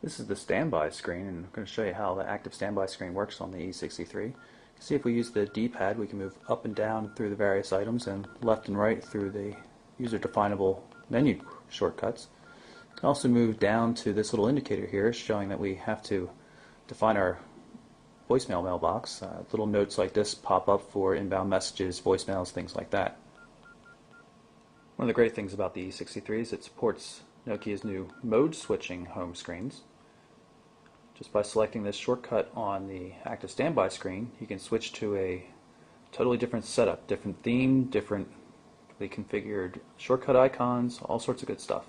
This is the standby screen, and I'm going to show you how the active standby screen works on the E63. See, if we use the D-pad, we can move up and down through the various items and left and right through the user-definable menu shortcuts. We can also move down to this little indicator here showing that we have to define our voicemail mailbox. Little notes like this pop up for inbound messages, voicemails, things like that. One of the great things about the E63 is it supports Nokia's new mode switching home screens. Just by selecting this shortcut on the active standby screen, you can switch to a totally different setup, different theme, differently configured shortcut icons, all sorts of good stuff.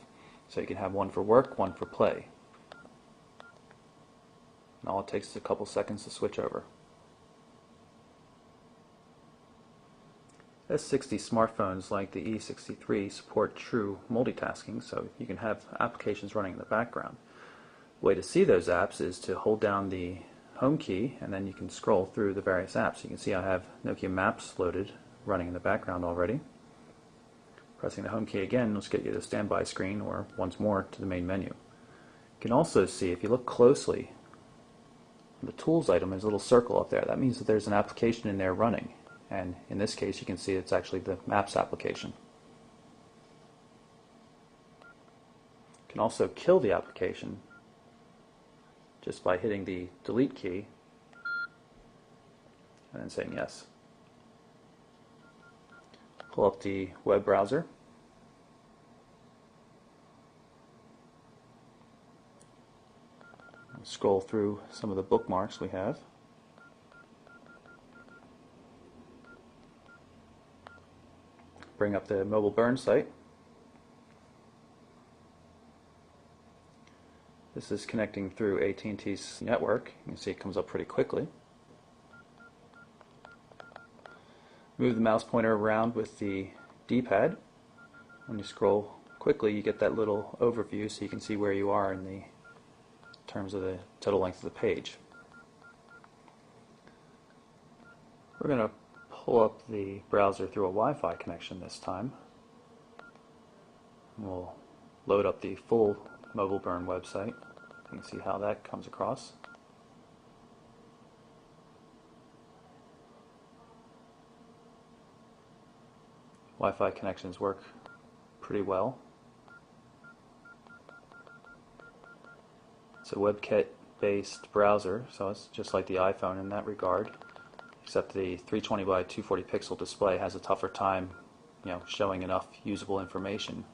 So you can have one for work, one for play. And all it takes is a couple seconds to switch over. S60 smartphones like the E63 support true multitasking, so you can have applications running in the background. The way to see those apps is to hold down the home key and then you can scroll through the various apps. You can see I have Nokia Maps loaded running in the background already. Pressing the home key again will get you to the standby screen or once more to the main menu. You can also see, if you look closely, the tools item is a little circle up there. That means that there's an application in there running, and in this case you can see it's actually the Maps application. You can also kill the application just by hitting the delete key and then saying yes. Pull up the web browser. Scroll through some of the bookmarks we have. Bring up the mobile burn site. This is connecting through AT&T's network. You can see it comes up pretty quickly. Move the mouse pointer around with the D-pad. When you scroll quickly, you get that little overview so you can see where you are in the terms of the total length of the page. We're going to pull up the browser through a Wi-Fi connection this time. We'll load up the full Mobile Burn website. You can see how that comes across. Wi-Fi connections work pretty well. It's a WebKit-based browser, so it's just like the iPhone in that regard, except the 320 by 240 pixel display has a tougher time, showing enough usable information.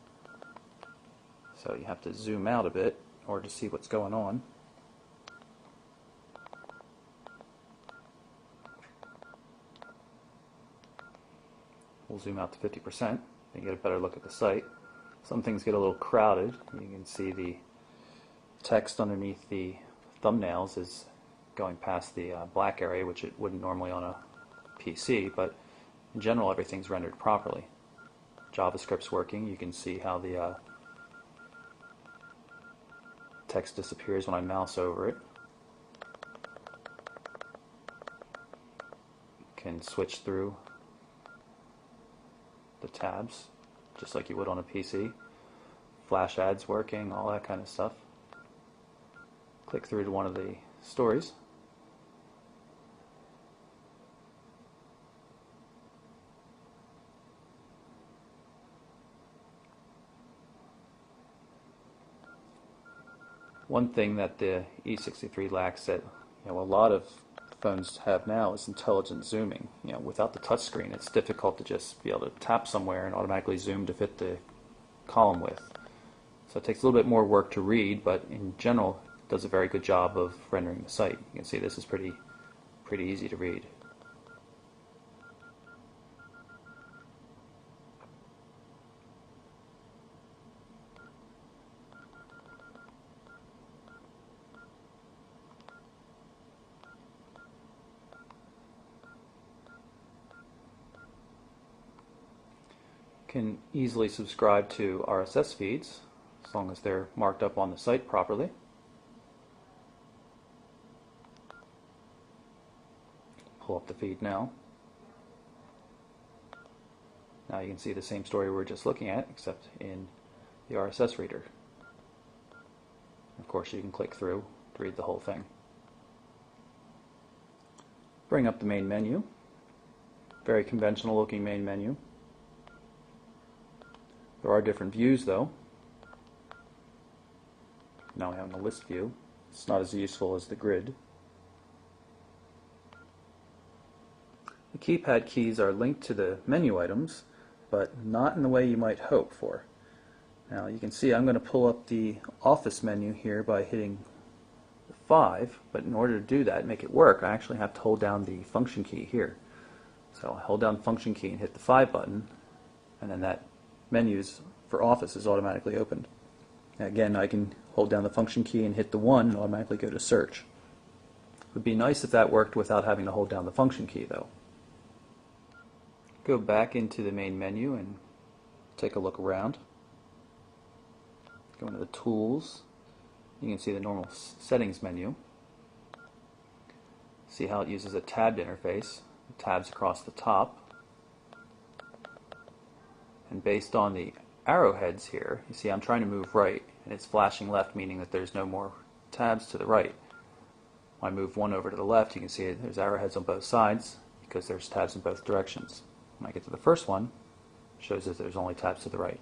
So you have to zoom out a bit in order to see what's going on. We'll zoom out to 50% and get a better look at the site. Some things get a little crowded. You can see the text underneath the thumbnails is going past the black area, which it wouldn't normally on a PC, but in general everything's rendered properly. JavaScript's working. You can see how the text disappears when I mouse over it. Can switch through the tabs just like you would on a PC. Flash ads working, all that kind of stuff. Click through to one of the stories. One thing that the E63 lacks that a lot of phones have now is intelligent zooming. Without the touchscreen, it's difficult to just be able to tap somewhere and automatically zoom to fit the column width. So it takes a little bit more work to read, but in general, it does a very good job of rendering the site. You can see this is pretty easy to read. Can easily subscribe to RSS feeds as long as they're marked up on the site properly. Pull up the feed now. Now you can see the same story we were just looking at, except in the RSS reader. Of course, you can click through to read the whole thing. Bring up the main menu. Very conventional looking main menu. There are different views though. Now we have the list view. It's not as useful as the grid. The keypad keys are linked to the menu items, but not in the way you might hope for. Now you can see I'm going to pull up the Office menu here by hitting 5, but in order to do that, make it work, I actually have to hold down the function key here. So I hold down the function key and hit the 5 button, and then that menus for Office is automatically opened. Again, I can hold down the function key and hit the 1 and automatically go to search. It would be nice if that worked without having to hold down the function key though. Go back into the main menu and take a look around. Go into the Tools. You can see the normal settings menu. See how it uses a tabbed interface, tabs across the top. And based on the arrowheads here, you see I'm trying to move right, and it's flashing left, meaning that there's no more tabs to the right. When I move one over to the left, you can see there's arrowheads on both sides because there's tabs in both directions. When I get to the first one, it shows that there's only tabs to the right.